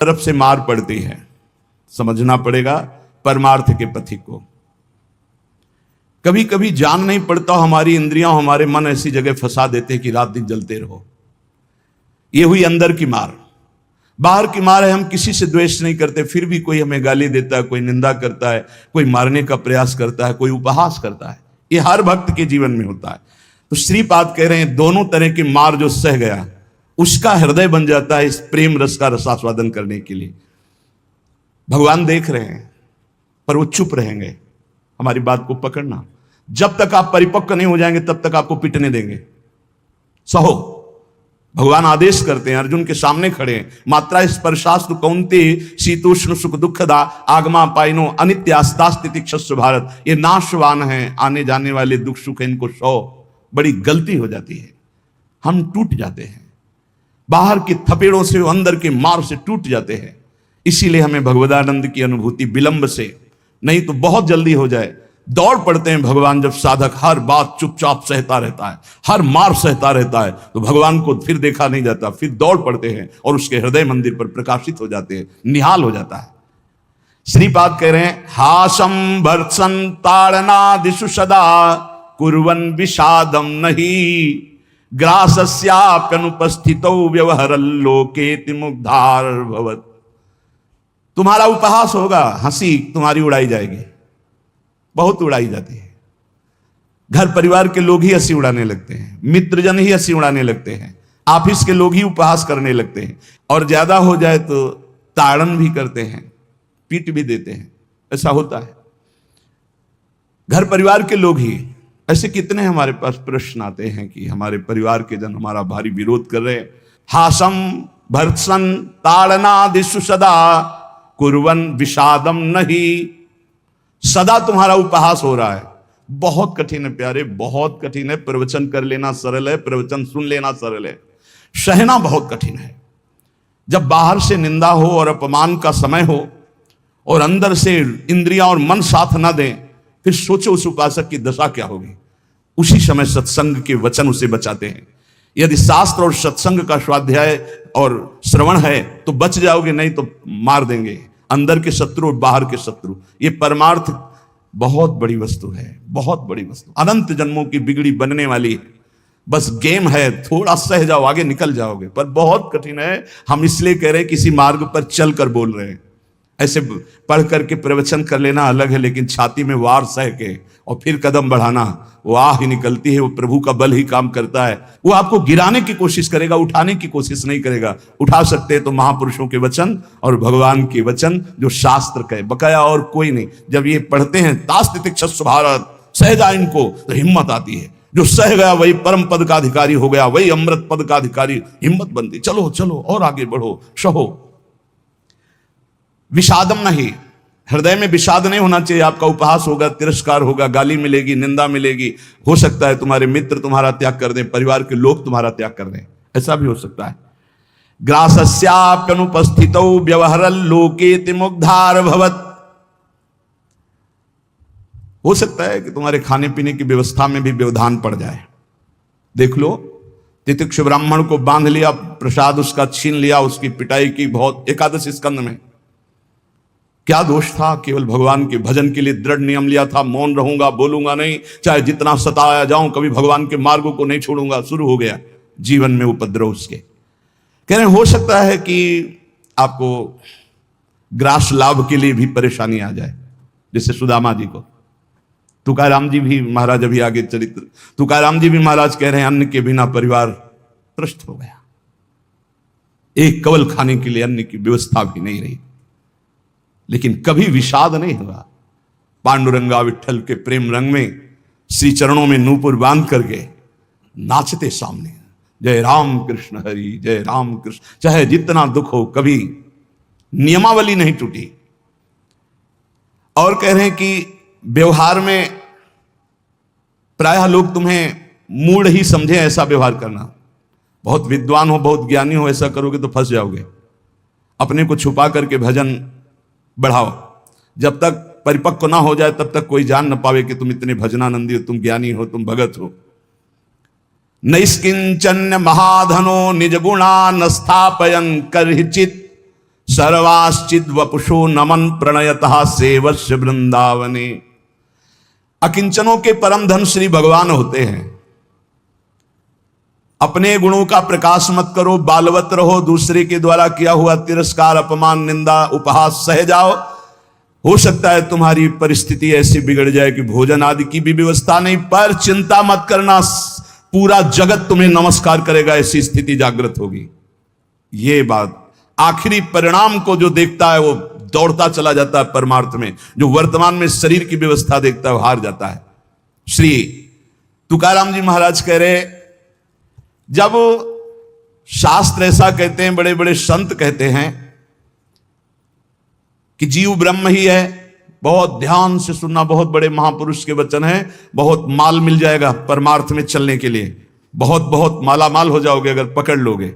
तरफ से मार पड़ती है, समझना पड़ेगा परमार्थ के पथिक को। कभी कभी जान नहीं पड़ता, हमारी इंद्रियां हमारे मन ऐसी जगह फंसा देते हैं कि रात दिन जलते रहो। ये हुई अंदर की मार। बाहर की मार है, हम किसी से द्वेष नहीं करते, फिर भी कोई हमें गाली देता है, कोई निंदा करता है, कोई मारने का प्रयास करता है, कोई उपहास करता है। ये हर भक्त के जीवन में होता है। तो श्रीपाद कह रहे हैं दोनों तरह की मार जो सह गया उसका हृदय बन जाता है इस प्रेम रस का रसास्वादन करने के लिए। भगवान देख रहे हैं पर वो चुप रहेंगे। हमारी बात को पकड़ना, जब तक आप परिपक्व नहीं हो जाएंगे तब तक आपको पिटने देंगे। सहो, भगवान आदेश करते हैं, अर्जुन के सामने खड़े हैं। मात्रा स्पर्शास्तु कौन्ते शीतोष्ण सुख दुखदा आगमा पाइनो अनित्यास्तास्तिति क्षस्व भारत। ये नाशवान है, आने जाने वाले दुख सुख इनको सो। बड़ी गलती हो जाती है, हम टूट जाते हैं, बाहर की थपेड़ों से अंदर के मार से टूट जाते हैं। इसीलिए हमें भगवदानंद की अनुभूति विलंब से नहीं तो बहुत जल्दी हो जाए। दौड़ पड़ते हैं भगवान जब साधक हर बात चुपचाप सहता रहता है, हर मार सहता रहता है, तो भगवान को फिर देखा नहीं जाता, फिर दौड़ पड़ते हैं और उसके हृदय मंदिर पर प्रकाशित हो जाते हैं, निहाल हो जाता है। श्रीपाद कह रहे हैं हासम भर्त्सन ताड़नादिषु सदा कुर्वन् विषादम नहीं ग्रासस्याप्यनुपस्थितौ व्यवहरल्लोकेति मुग्धार भवत्। तुम्हारा उपहास होगा, हंसी तुम्हारी उड़ाई जाएगी, बहुत उड़ाई जाती है। घर परिवार के लोग ही हंसी उड़ाने लगते हैं, मित्रजन ही हंसी उड़ाने लगते हैं, ऑफिस के लोग ही उपहास करने लगते हैं, और ज्यादा हो जाए तो ताड़न भी करते हैं, पीट भी देते हैं। ऐसा होता है, घर परिवार के लोग ही। ऐसे कितने हमारे पास प्रश्न आते हैं कि हमारे परिवार के जन हमारा भारी विरोध कर रहे हैं। हासम भर्त्सन ताड़नादिषु सदा कुर्वन् विषादम नहीं। सदा तुम्हारा उपहास हो रहा है। बहुत कठिन है प्यारे, बहुत कठिन है। प्रवचन कर लेना सरल है, प्रवचन सुन लेना सरल है, सहना बहुत कठिन है। जब बाहर से निंदा हो और अपमान का समय हो और अंदर से इंद्रियां और मन साथ ना दें, फिर सोचो उस उपासक की दशा क्या होगी। उसी समय सत्संग के वचन उसे बचाते हैं। यदि शास्त्र और सत्संग का स्वाध्याय और श्रवण है तो बच जाओगे, नहीं तो मार देंगे अंदर के शत्रु और बाहर के शत्रु। ये परमार्थ बहुत बड़ी वस्तु है, बहुत बड़ी वस्तु, अनंत जन्मों की बिगड़ी बनने वाली। बस गेम है, थोड़ा सह जाओ आगे निकल जाओगे, पर बहुत कठिन है। हम इसलिए कह रहे हैं किसी मार्ग पर चल कर बोल रहे हैं। ऐसे पढ़ करके प्रवचन कर लेना अलग है, लेकिन छाती में वार सह के और फिर कदम बढ़ाना, वो आह ही निकलती है। वो प्रभु का बल ही काम करता है। वो आपको गिराने की कोशिश करेगा, उठाने की कोशिश नहीं करेगा। उठा सकते हैं तो महापुरुषों के वचन और भगवान के वचन जो शास्त्र कहे, बकाया और कोई नहीं। जब ये पढ़ते हैं तास्तिति क्षस्व भारत, सह जा इनको, तो हिम्मत आती है। जो सह गया वही परम पद का अधिकारी हो गया, वही अमृत पद का अधिकारी। हिम्मत बनती, चलो चलो और आगे बढ़ो, सहो। विषादम नहीं, हृदय में विषाद नहीं होना चाहिए। आपका उपहास होगा, तिरस्कार होगा, गाली मिलेगी, निंदा मिलेगी। हो सकता है तुम्हारे मित्र तुम्हारा त्याग कर दें, परिवार के लोग तुम्हारा त्याग कर दें, ऐसा भी हो सकता है। ग्रासस्याप्यनुपस्थितौ व्यवहरल्लोकेति मुग्धार भवत्। हो सकता है कि तुम्हारे खाने पीने की व्यवस्था में भी व्यवधान पड़ जाए। देख लो, तितिक्षु ब्राह्मण को बांध लिया, प्रसाद उसका छीन लिया, उसकी पिटाई की बहुत। एकादश स्कंद में क्या दोष था? केवल भगवान के भजन के लिए दृढ़ नियम लिया था, मौन रहूंगा, बोलूंगा नहीं, चाहे जितना सताया जाऊं, कभी भगवान के मार्गों को नहीं छोड़ूंगा। शुरू हो गया जीवन में उपद्रव उसके। कह रहे हो सकता है कि आपको ग्रास लाभ के लिए भी परेशानी आ जाए, जैसे सुदामा जी को। तुकाराम जी भी महाराज, अभी आगे चरित्र, तुकाराम जी भी महाराज कह रहे हैं अन्न के बिना परिवार त्रस्त हो गया, एक कवल खाने के लिए अन्न की व्यवस्था भी नहीं रही। लेकिन कभी विषाद नहीं हुआ। पांडुरंगा विठल के प्रेम रंग में श्री चरणों में नूपुर बांध करके नाचते सामने, जय राम कृष्ण हरि, जय राम कृष्ण। चाहे जितना दुख हो, कभी नियमावली नहीं टूटी। और कह रहे हैं कि व्यवहार में प्रायः लोग तुम्हें मूढ़ ही समझे ऐसा व्यवहार करना। बहुत विद्वान हो, बहुत ज्ञानी हो, ऐसा करोगे तो फंस जाओगे। अपने को छुपा करके भजन बढ़ाओ। जब तक परिपक्व ना हो जाए तब तक कोई जान न पावे कि तुम इतने भजनानंदी हो, तुम ज्ञानी हो, तुम भगत हो। नैष्किंचन्य महाधनो निज गुणा न स्थापयन करहिचित सर्वाश्चिद वपुषो नमन प्रणयतः सेवस्य वृंदावने। अकिंचनों के परम धन श्री भगवान होते हैं। अपने गुणों का प्रकाश मत करो, बालवत रहो, दूसरे के द्वारा किया हुआ तिरस्कार, अपमान, निंदा, उपहास सह जाओ। हो सकता है तुम्हारी परिस्थिति ऐसी बिगड़ जाए कि भोजन आदि की भी व्यवस्था नहीं, पर चिंता मत करना, पूरा जगत तुम्हें नमस्कार करेगा, ऐसी स्थिति जागृत होगी। ये बात आखिरी परिणाम को जो देखता है वो दौड़ता चला जाता है परमार्थ में, जो वर्तमान में शरीर की व्यवस्था देखता है वो हार जाता है। श्री तुकाराम जी महाराज कह रहे, जब शास्त्र ऐसा कहते हैं, बड़े बड़े संत कहते हैं कि जीव ब्रह्म ही है, बहुत ध्यान से सुनना, बहुत बड़े महापुरुष के वचन हैं, बहुत माल मिल जाएगा परमार्थ में चलने के लिए, बहुत बहुत माला माल हो जाओगे अगर पकड़ लोगे।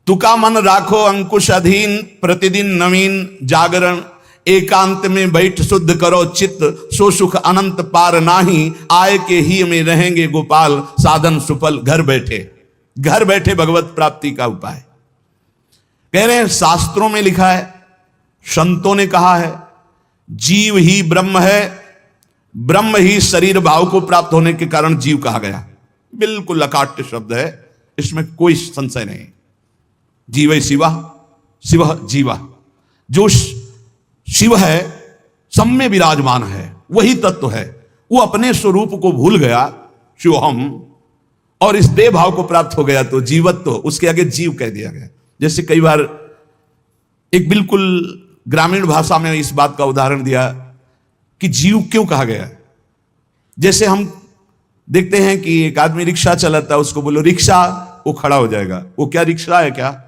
तुका मन राखो अंकुश अधीन, प्रतिदिन नवीन जागरण, एकांत में बैठ शुद्ध करो चित्त, सो सुख अनंत पार नाही, आय के ही में रहेंगे गोपाल, साधन सुफल घर बैठे। घर बैठे भगवत प्राप्ति का उपाय कह रहे हैं। शास्त्रों में लिखा है, संतों ने कहा है, जीव ही ब्रह्म है, ब्रह्म ही शरीर भाव को प्राप्त होने के कारण जीव कहा गया। बिल्कुल अकाट्य शब्द है, इसमें कोई संशय नहीं। जीव शिवा, शिव जीवा, जो शिव है सब में विराजमान है, वही तत्व है। वो अपने स्वरूप को भूल गया, शिवहम, और इस देह भाव को प्राप्त हो गया तो जीवत्व, उसके आगे जीव कह दिया गया। जैसे कई बार एक बिल्कुल ग्रामीण भाषा में इस बात का उदाहरण दिया कि जीव क्यों कहा गया। जैसे हम देखते हैं कि एक आदमी रिक्शा चलाता है, उसको बोलो रिक्शा, वो खड़ा हो जाएगा। वो क्या रिक्शा है क्या?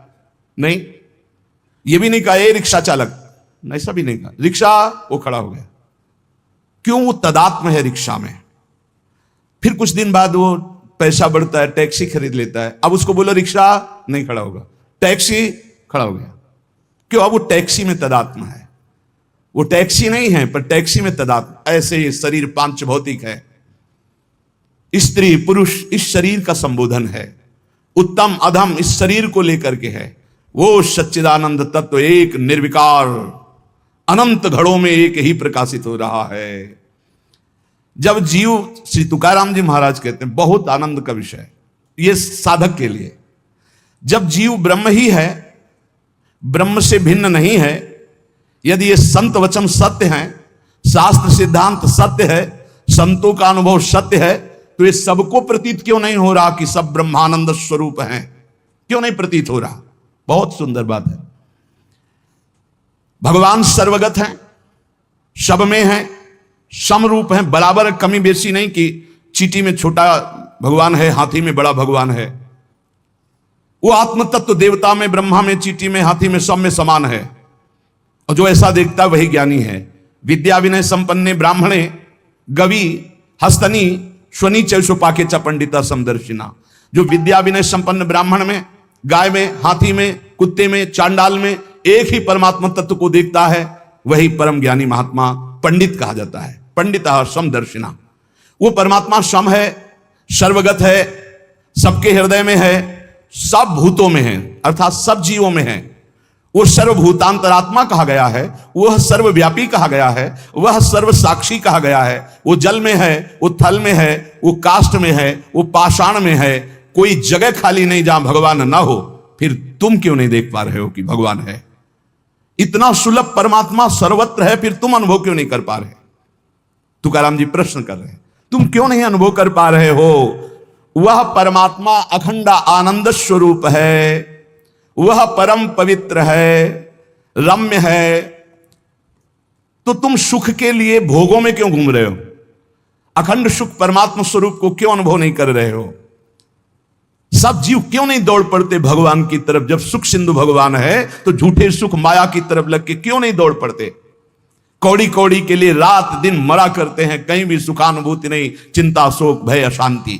नहीं, ये भी नहीं कहा ए रिक्शा चालक, ऐसा भी नहीं कहा, रिक्शा, वो खड़ा हो गया। क्यों? वो तदात्म है रिक्शा में। फिर कुछ दिन बाद वो पैसा बढ़ता है, टैक्सी खरीद लेता है, अब उसको बोलो रिक्शा, नहीं खड़ा होगा, टैक्सी, खड़ा हो गया। क्यों? अब वो टैक्सी में तदात्म है। वो टैक्सी नहीं है पर टैक्सी में तदात्म। ऐसे ही शरीर पांच भौतिक है, स्त्री पुरुष इस शरीर का संबोधन है, उत्तम अधम इस शरीर को लेकर के है। वो सच्चिदानंद तत्व एक निर्विकार अनंत घड़ों में एक ही प्रकाशित हो रहा है। जब जीव, श्री तुकाराम जी महाराज कहते हैं, बहुत आनंद का विषय ये साधक के लिए, जब जीव ब्रह्म ही है, ब्रह्म से भिन्न नहीं है, यदि ये संत वचन सत्य हैं, शास्त्र सिद्धांत सत्य है, संतों का अनुभव सत्य है, तो ये सबको प्रतीत क्यों नहीं हो रहा कि सब ब्रह्मानंद स्वरूप हैं? क्यों नहीं प्रतीत हो रहा? बहुत सुंदर बात है। भगवान सर्वगत हैं, सब में हैं, समरूप हैं, बराबर, कमी बेसी नहीं कि चींटी में छोटा भगवान है, हाथी में बड़ा भगवान है। वो आत्म तत्व देवता में, ब्रह्मा में, चींटी में, हाथी में, सब में समान है। और जो ऐसा देखता वही ज्ञानी है। विद्या विनय संपन्ने ब्राह्मणे गवि हस्तनी स्वनी चौपाके च पंडिता समदर्शिना। जो विद्या विनय संपन्न ब्राह्मण में, गाय में, हाथी में, कुत्ते में, चांडाल में एक ही परमात्मा तत्व को देखता है, वही परम ज्ञानी महात्मा पंडित कहा जाता है। पंडिता समदर्शिना। वो परमात्मा सम है, सर्वगत है, सबके हृदय में है, सब भूतों में है, अर्थात सब जीवों में है। वो सर्वभूतांतरात्मा कहा गया है, वह सर्वव्यापी कहा गया है, वह सर्व साक्षी कहा गया है। वो जल में है, वो थल में है, वो काष्ठ में है, वो पाषाण में है। कोई जगह खाली नहीं जहां भगवान ना हो। फिर तुम क्यों नहीं देख पा रहे हो कि भगवान है? इतना सुलभ परमात्मा सर्वत्र है, फिर तुम अनुभव क्यों नहीं कर पा रहे? तुकाराम जी प्रश्न कर रहे हैं, तुम क्यों नहीं अनुभव कर पा रहे हो? वह परमात्मा अखंड आनंद स्वरूप है, वह परम पवित्र है, रम्य है। तो तुम सुख के लिए भोगों में क्यों घूम रहे हो? अखंड सुख परमात्मा स्वरूप को क्यों अनुभव नहीं कर रहे हो? सब जीव क्यों नहीं दौड़ पड़ते भगवान की तरफ? जब सुख सिंधु भगवान है तो झूठे सुख माया की तरफ लग के क्यों नहीं दौड़ पड़ते? कौड़ी कौड़ी के लिए रात दिन मरा करते हैं, कहीं भी सुखानुभूति नहीं, चिंता शोक भय अशांति।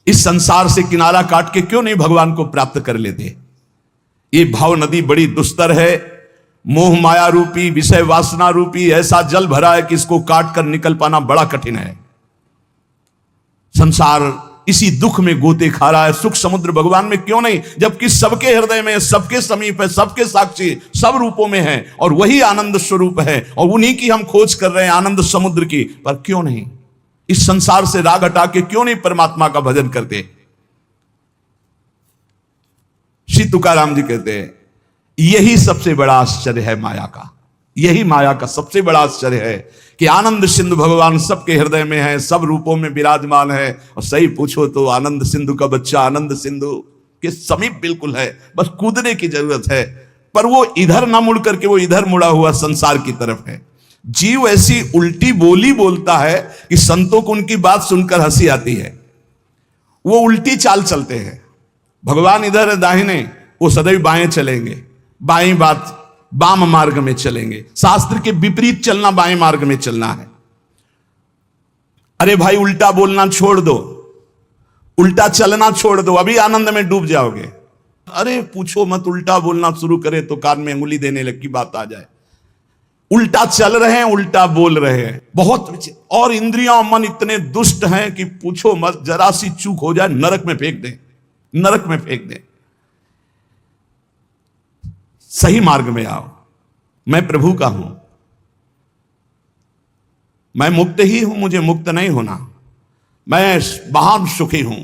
इस संसार से किनारा काट के क्यों नहीं भगवान को प्राप्त कर लेते? ये भाव नदी बड़ी दुस्तर है, मोह माया रूपी, विषय वासना रूपी ऐसा जल भरा है कि इसको काट कर निकल पाना बड़ा कठिन है। संसार इसी दुख में गोते खा रहा है। सुख समुद्र भगवान में क्यों नहीं, जबकि सबके हृदय में, सबके समीप है, सबके साक्षी, सब रूपों में है, और वही आनंद स्वरूप है, और उन्हीं की हम खोज कर रहे हैं, आनंद समुद्र की। पर क्यों नहीं इस संसार से राग हटा के क्यों नहीं परमात्मा का भजन करते? श्री तुकाराम जी कहते हैं यही सबसे बड़ा आश्चर्य है माया का। यही माया का सबसे बड़ा आश्चर्य है कि आनंद सिंधु भगवान सबके हृदय में है, सब रूपों में विराजमान है, और सही पूछो तो आनंद सिंधु का बच्चा आनंद सिंधु के समीप बिल्कुल है, बस कूदने की जरूरत है। पर वो इधर ना मुड़ करके वो इधर मुड़ा हुआ संसार की तरफ है। जीव ऐसी उल्टी बोली बोलता है कि संतों को उनकी बात सुनकर हंसी आती है। वो उल्टी चाल चलते हैं। भगवान इधर है दाहिने, वो सदैव बाएं चलेंगे, बाएं बात वाम मार्ग में चलेंगे। शास्त्र के विपरीत चलना बाएं मार्ग में चलना है। अरे भाई उल्टा बोलना छोड़ दो, उल्टा चलना छोड़ दो, अभी आनंद में डूब जाओगे। अरे पूछो मत, उल्टा बोलना शुरू करे तो कान में अंगुली देने लग की बात आ जाए। उल्टा चल रहे हैं, उल्टा बोल रहे हैं, बहुत। और इंद्रियां और मन इतने दुष्ट हैं कि पूछो मत, जरा सी चूक हो जाए नरक में फेंक दें, नरक में फेंक दें। सही मार्ग में आओ। मैं प्रभु का हूं, मैं मुक्त ही हूं, मुझे मुक्त नहीं होना। मैं महान सुखी हूं।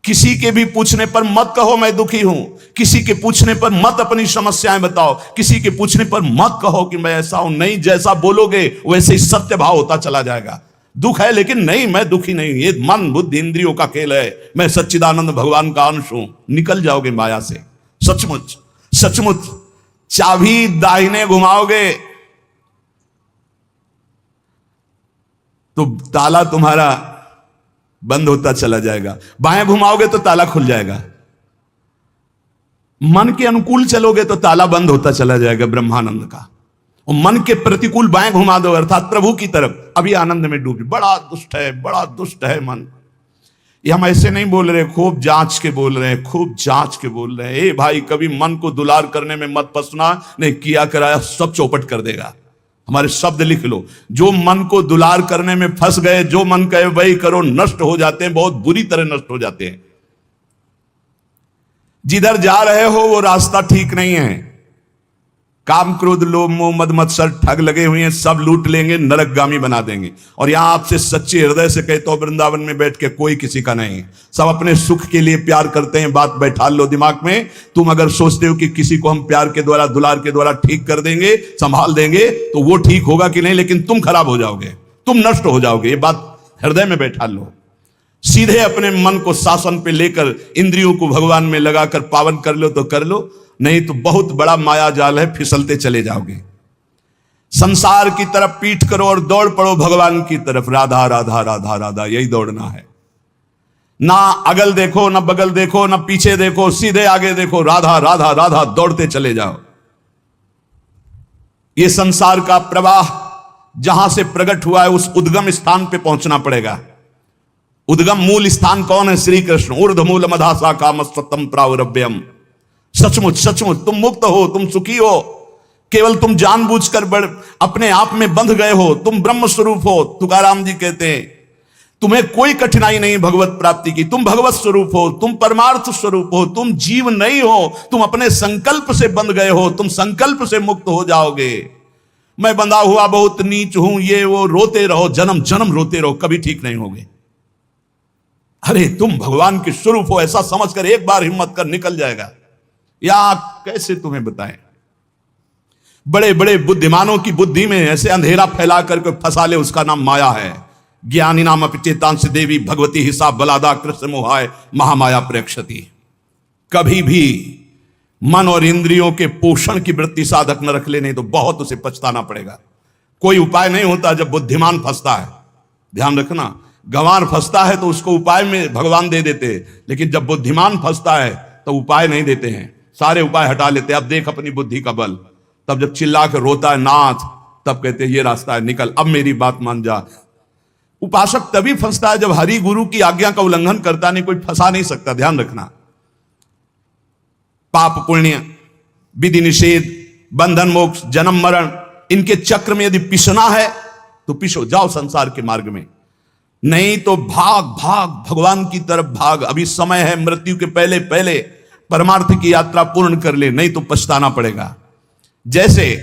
किसी के भी पूछने पर मत कहो मैं दुखी हूं। किसी के पूछने पर मत अपनी समस्याएं बताओ। किसी के पूछने पर मत कहो कि मैं ऐसा हूं। नहीं, जैसा बोलोगे वैसे ही सत्य भाव होता चला जाएगा। दुख है लेकिन नहीं, मैं दुखी नहीं, ये मन बुद्धि इंद्रियों का खेल है, मैं सच्चिदानंद भगवान का अंश हूं। निकल जाओगे माया से। सचमुच सचमुच चाबी दाहिने घुमाओगे तो ताला तुम्हारा बंद होता चला जाएगा, बाएं घुमाओगे तो ताला खुल जाएगा। मन के अनुकूल चलोगे तो ताला बंद होता चला जाएगा ब्रह्मानंद का। और मन के प्रतिकूल बाएं घुमा दो अर्थात प्रभु की तरफ, अभी आनंद में डूब। बड़ा दुष्ट है, बड़ा दुष्ट है मन। ये हम ऐसे नहीं बोल रहे, खूब जांच के बोल रहे हैं, खूब जांच के बोल रहे हैं। ए भाई, कभी मन को दुलार करने में मत फंसना, नहीं किया कराया सब चौपट कर देगा। हमारे शब्द लिख लो, जो मन को दुलार करने में फंस गए, जो मन कहे वही करो, नष्ट हो जाते हैं, बहुत बुरी तरह नष्ट हो जाते हैं। जिधर जा रहे हो वो रास्ता ठीक नहीं है। काम क्रोध लोभ मोह मद मत्सर ठग लगे हुए हैं, सब लूट लेंगे, नरकगामी बना देंगे। और यहां आपसे सच्चे हृदय से कहता हूं, वृंदावन में बैठ के कोई किसी का नहीं है। सब अपने सुख के लिए प्यार करते हैं। बात बैठा लो दिमाग में। तुम अगर सोचते हो कि किसी को हम प्यार के द्वारा, दुलार के द्वारा ठीक कर देंगे, संभाल देंगे, तो वो ठीक होगा कि नहीं, लेकिन तुम खराब हो जाओगे, तुम नष्ट हो जाओगे। ये बात हृदय में बैठा लो। सीधे अपने मन को शासन पे लेकर इंद्रियों को भगवान में लगाकर पावन कर लो तो कर लो, नहीं तो बहुत बड़ा माया जाल है, फिसलते चले जाओगे। संसार की तरफ पीठ करो और दौड़ पड़ो भगवान की तरफ। राधा राधा राधा राधा, यही दौड़ना है। ना अगल देखो, ना बगल देखो, ना पीछे देखो, सीधे आगे देखो। राधा राधा राधा, दौड़ते चले जाओ। ये संसार का प्रवाह जहां से प्रकट हुआ है उस उद्गम स्थान पे पहुंचना पड़ेगा। उद्गम मूल स्थान कौन है? श्री कृष्ण। ऊर्ध्व मूल मधासा कामस्तम प्रावरभ्यम। सचमुच सचमुच तुम मुक्त हो, तुम सुखी हो। केवल तुम जानबूझकर अपने आप में बंध गए हो। तुम ब्रह्म स्वरूप हो। तुकाराम जी कहते हैं तुम्हें कोई कठिनाई नहीं भगवत प्राप्ति की। तुम भगवत स्वरूप हो, तुम परमार्थ स्वरूप हो, तुम जीव नहीं हो। तुम अपने संकल्प से बंध गए हो, तुम संकल्प से मुक्त हो जाओगे। मैं बंधा हुआ बहुत नीच हूं, ये वो, रोते रहो, जन्म जन्म रोते रहो, कभी ठीक नहीं होगे। अरे तुम भगवान के स्वरूप हो, ऐसा समझकर एक बार हिम्मत कर निकल जाएगा। या कैसे तुम्हें बताएं, बड़े बड़े बुद्धिमानों की बुद्धि में ऐसे अंधेरा फैला करके फंसा ले, उसका नाम माया है। ज्ञानी नाम अपचेतांश देवी भगवती हिसाब बलादा कृष्ण मोहाय महामाया प्रेक्षति। कभी भी मन और इंद्रियों के पोषण की वृत्ति साधक न रख ले, नहीं तो बहुत उसे पछताना पड़ेगा। कोई उपाय नहीं होता जब बुद्धिमान फंसता है। ध्यान रखना, गंवार फंसता है तो उसको उपाय में भगवान दे देते, लेकिन जब बुद्धिमान फंसता है तो उपाय नहीं देते हैं, सारे उपाय हटा लेते हैं। अब देख अपनी बुद्धि का बल। तब जब चिल्ला कर रोता है नाथ, तब कहते हैं ये रास्ता है, निकल, अब मेरी बात मान जा। उपासक तभी फंसता है जब हरि गुरु की आज्ञा का उल्लंघन करता, नहीं कोई फंसा नहीं सकता। ध्यान रखना, पाप पुण्य, विधि निषेध, बंधन मोक्ष, जन्म मरण, इनके चक्र में यदि पिसना है तो पिसो, जाओ संसार के मार्ग में। नहीं तो भाग भाग, भगवान की तरफ भाग। अभी समय है, मृत्यु के पहले पहले परमार्थ की यात्रा पूर्ण कर ले, नहीं तो पछताना पड़ेगा। जैसे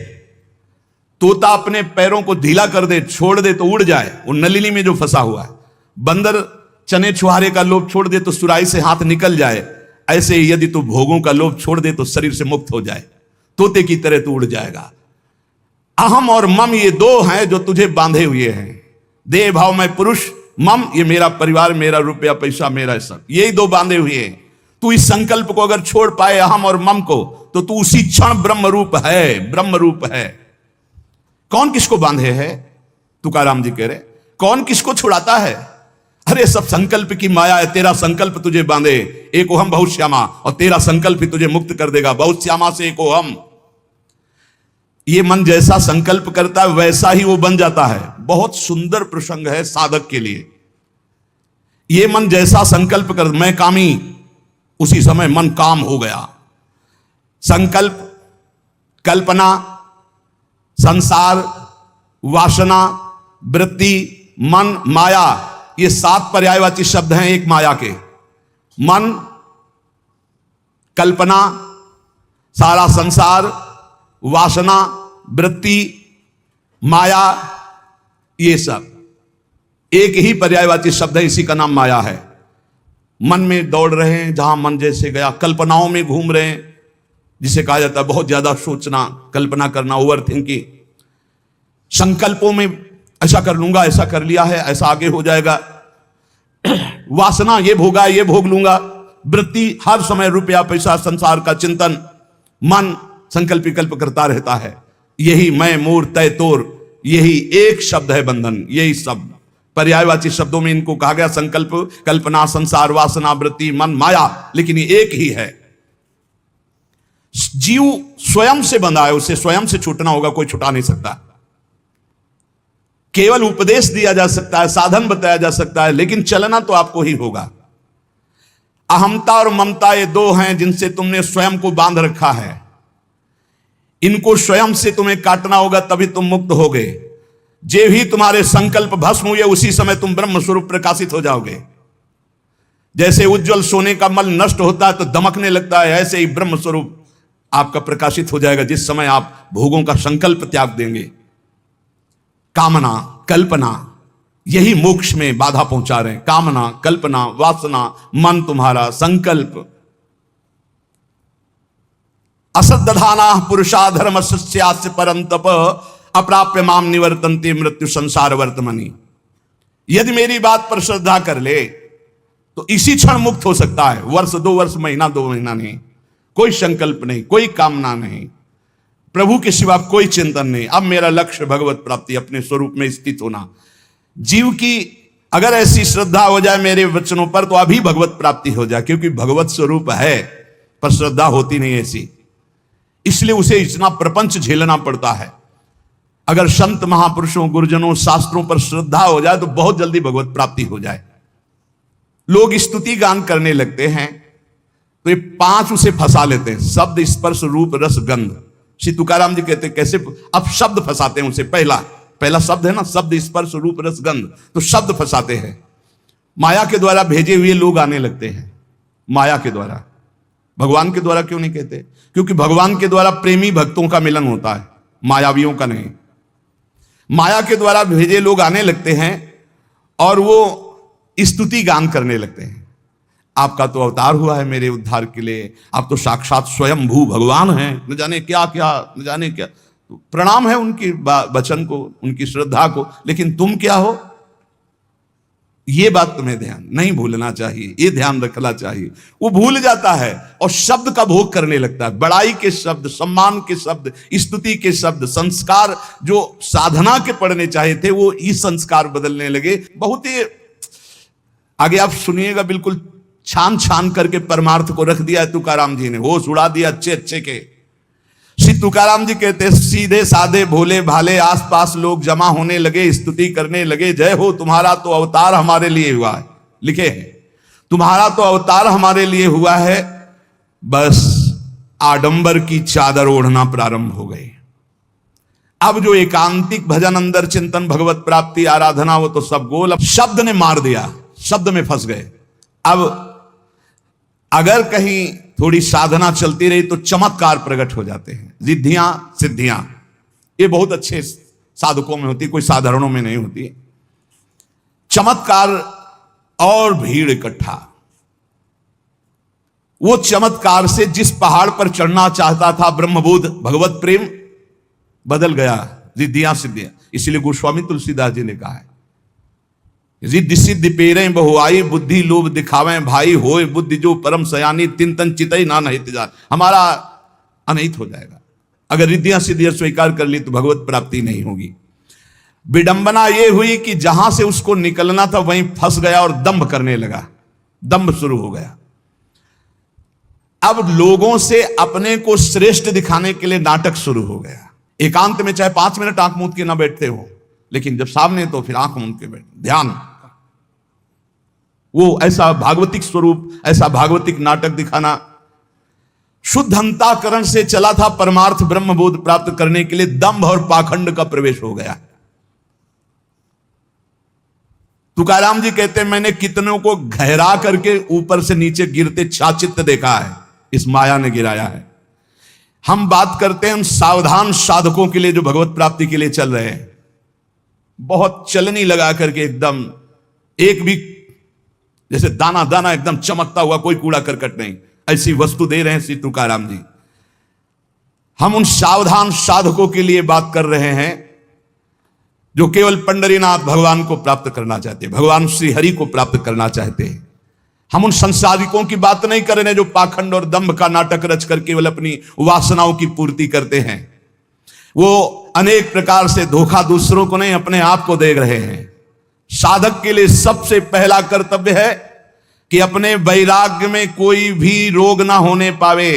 तोता अपने पैरों को ढीला कर दे, छोड़ दे तो उड़ जाए, वो नलिनी में जो फंसा हुआ है। बंदर चने छुहारे का लोभ छोड़ दे तो सुराही से हाथ निकल जाए, ऐसे ही यदि तू भोगों का लोभ छोड़ दे तो शरीर से मुक्त हो जाए, तोते की तरह तू उड़ जाएगा। अहम और मम ये दो हैं जो तुझे बांधे हुए हैं। देह भाव में पुरुष, मम ये मेरा परिवार, मेरा रुपया पैसा, मेरा सब, यही दो बांधे हुए हैं। तू इस संकल्प को अगर छोड़ पाए, अहम और मम को, तो तू उसी क्षण ब्रह्म रूप है, ब्रह्म रूप है। कौन किसको बांधे है? तुकाराम जी कह रहे, कौन किसको छुड़ाता है? अरे सब संकल्प की माया है। तेरा संकल्प तुझे बांधे, एक ओहम बहुत श्यामा, और तेरा संकल्प ही तुझे मुक्त कर देगा। बहुत श्यामा से एक ओहम। ये मन जैसा संकल्प करता है वैसा ही वो बन जाता है। बहुत सुंदर प्रसंग है साधक के लिए। ये मन जैसा संकल्प कर, मैं कामी, उसी समय मन काम हो गया। संकल्प, कल्पना, संसार, वासना, वृत्ति, मन, माया, ये 7 पर्यायवाची शब्द हैं एक माया के। मन, कल्पना, सारा संसार, वासना, वृत्ति, माया, ये सब एक ही पर्यायवाची शब्द है, इसी का नाम माया है। मन में दौड़ रहे हैं, जहां मन जैसे गया। कल्पनाओं में घूम रहे हैं, जिसे कहा जाता है बहुत ज्यादा सोचना, कल्पना करना, ओवर थिंकिंग। संकल्पों में ऐसा कर लूंगा, ऐसा कर लिया है, ऐसा आगे हो जाएगा। वासना, ये भोगा, ये भोग लूंगा। वृत्ति, हर समय रुपया पैसा संसार का चिंतन। मन संकल्प विकल्प करता रहता है। यही मैं, मोर, तय, तोर, यही एक शब्द है बंधन। यही सब पर्यायवाची शब्दों में इनको कहा गया, संकल्प, कल्पना, संसार, वासना, वृत्ति, मन, माया, लेकिन ये एक ही है। जीव स्वयं से बंधा है, उसे स्वयं से छूटना होगा, कोई छुटा नहीं सकता। केवल उपदेश दिया जा सकता है, साधन बताया जा सकता है, लेकिन चलना तो आपको ही होगा। अहमता और ममता ये दो हैं जिनसे तुमने स्वयं को बांध रखा है। इनको स्वयं से तुम्हें काटना होगा, तभी तुम मुक्त होगे। जे भी तुम्हारे संकल्प भस्म हुए, उसी समय तुम ब्रह्म स्वरूप प्रकाशित हो जाओगे। जैसे उज्जवल सोने का मल नष्ट होता है तो दमकने लगता है, ऐसे ही ब्रह्म स्वरूप आपका प्रकाशित हो जाएगा जिस समय आप भोगों का संकल्प त्याग देंगे। कामना, कल्पना, यही मोक्ष में बाधा पहुंचा रहे हैं। कामना, कल्पना, वासना, मन तुम्हारा, संकल्प। असद्दधाना पुरुषा धर्म शिष्यास्य परंतप अप्राप्य माम निवर्तन्ते मृत्यु संसार वर्तमनि। यदि मेरी बात पर श्रद्धा कर ले तो इसी क्षण मुक्त हो सकता है। वर्ष, 2 वर्ष, महीना, 2 महीना नहीं, कोई संकल्प नहीं, कोई कामना नहीं, प्रभु के सिवा कोई चिंतन नहीं। अब मेरा लक्ष्य भगवत प्राप्ति, अपने स्वरूप में स्थित होना। जीव की अगर ऐसी श्रद्धा हो जाए मेरे वचनों पर तो अभी भगवत प्राप्ति हो जाए, क्योंकि भगवत स्वरूप है पर श्रद्धा होती नहीं ऐसी, इसलिए उसे इतना प्रपंच झेलना पड़ता है। अगर संत महापुरुषों, गुरुजनों, शास्त्रों पर श्रद्धा हो जाए तो बहुत जल्दी भगवत प्राप्ति हो जाए। लोग स्तुति गान करने लगते हैं तो ये 5 उसे फंसा लेते हैं, शब्द, स्पर्श, रूप, रस, गंध। श्री तुकाराम जी कहते हैं कैसे, अब शब्द फंसाते हैं उसे। पहला शब्द है ना, शब्द, स्पर्श, रूप, रस, गंध, तो शब्द फंसाते हैं। माया के द्वारा भेजे हुए लोग आने लगते हैं, माया के द्वारा। भगवान के द्वारा क्यों नहीं कहते? क्योंकि भगवान के द्वारा प्रेमी भक्तों का मिलन होता है, मायावियों का नहीं। माया के द्वारा भेजे लोग आने लगते हैं और वो स्तुति गान करने लगते हैं। आपका तो अवतार हुआ है मेरे उद्धार के लिए, आप तो साक्षात स्वयंभू भगवान हैं, न जाने क्या क्या, न जाने क्या। तो प्रणाम है उनकी वचन को, उनकी श्रद्धा को, लेकिन तुम क्या हो, ये बात तुम्हें ध्यान नहीं भूलना चाहिए, ये ध्यान रखना चाहिए। वो भूल जाता है और शब्द का भोग करने लगता है। बड़ाई के शब्द, सम्मान के शब्द, स्तुति के शब्द, संस्कार जो साधना के पढ़ने चाहिए थे वो ई संस्कार बदलने लगे। बहुत ही आगे आप सुनिएगा, बिल्कुल छान छान करके परमार्थ को रख दिया है तुकाराम जी ने, होश उड़ा दिया अच्छे अच्छे के। श्री तुकाराम जी कहते, सीधे साधे भोले भाले आसपास लोग जमा होने लगे, स्तुति करने लगे। जय हो, तुम्हारा तो अवतार हमारे लिए हुआ है, लिखे हैं, तुम्हारा तो अवतार हमारे लिए हुआ है। बस आडंबर की चादर ओढ़ना प्रारंभ हो गई। अब जो एकांतिक भजन, अंदर चिंतन, भगवत प्राप्ति, आराधना, वो तो सब गोल। अब शब्द ने मार दिया, शब्द में फंस गए। अब अगर कहीं थोड़ी साधना चलती रही तो चमत्कार प्रकट हो जाते हैं, रिद्धियां सिद्धियां। ये बहुत अच्छे साधकों में होती, कोई साधारणों में नहीं होती। चमत्कार और भीड़ इकट्ठा। वो चमत्कार से जिस पहाड़ पर चढ़ना चाहता था ब्रह्मबोध भगवत प्रेम, बदल गया रिद्धियां सिद्धियां। इसलिए गोस्वामी तुलसीदास जी ने कहा है, रिद्धि सिद्धि पेरे बहुआई, बुद्धि लोभ दिखावे भाई, होए बुद्धि जो परम सयानी, तिन तन चितई ना नहीं जान। हमारा अनहित हो जाएगा अगर रिद्धियां सिद्धियां स्वीकार कर ली तो भगवत प्राप्ति नहीं होगी। विडंबना यह हुई कि जहां से उसको निकलना था वहीं फंस गया और दंभ करने लगा, दंभ शुरू हो गया। अब लोगों से अपने को श्रेष्ठ दिखाने के लिए नाटक शुरू हो गया। एकांत में चाहे 5 मिनट आंख मूंद के ना बैठते हो, लेकिन जब सामने तो फिर आंख मूंद के बैठ, ध्यान। वो ऐसा भागवतिक स्वरूप, ऐसा भागवतिक नाटक दिखाना। शुद्ध अंतःकरण से चला था परमार्थ ब्रह्मबोध प्राप्त करने के लिए, दंभ और पाखंड का प्रवेश हो गया। तुकाराम जी कहते हैं, मैंने कितनों को गहरा करके ऊपर से नीचे गिरते छाचित्त देखा है, इस माया ने गिराया है। हम बात करते हैं उन सावधान साधकों के लिए जो भगवत प्राप्ति के लिए चल रहे हैं, बहुत चलनी लगा करके एकदम, एक भी जैसे दाना दाना एकदम चमकता हुआ, कोई कूड़ा करकट नहीं, ऐसी वस्तु दे रहे हैं श्री तुकाराम जी। हम उन सावधान साधकों के लिए बात कर रहे हैं जो केवल पंडरीनाथ भगवान को प्राप्त करना चाहते हैं, भगवान श्री हरि को प्राप्त करना चाहते हैं। हम उन संसारिकों की बात नहीं कर रहे हैं जो पाखंड और दंभ का नाटक रच कर केवल अपनी वासनाओं की पूर्ति करते हैं। वो अनेक प्रकार से धोखा दूसरों को नहीं, अपने आप को दे रहे हैं। साधक के लिए सबसे पहला कर्तव्य है कि अपने वैराग्य में कोई भी रोग ना होने पावे।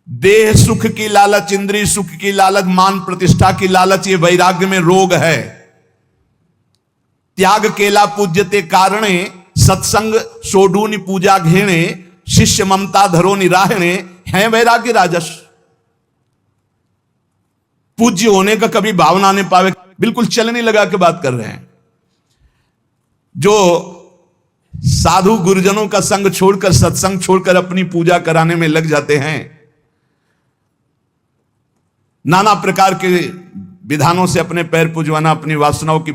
देह सुख की लालच, इंद्रिय सुख की लालच, मान प्रतिष्ठा की लालच, ये वैराग्य में रोग है। त्याग केला पूज्यते कारणे, सत्संग सोडूनि पूजा घेणे, शिष्य ममता धरो निराहणे, है वैराग्य राजस। पूज्य होने का कभी भावना नहीं पावे, बिल्कुल चलने लगा के बात कर रहे हैं। जो साधु गुरुजनों का संग छोड़कर, सत्संग छोड़कर अपनी पूजा कराने में लग जाते हैं, नाना प्रकार के विधानों से अपने पैर पुजवाना, अपनी वासनाओं की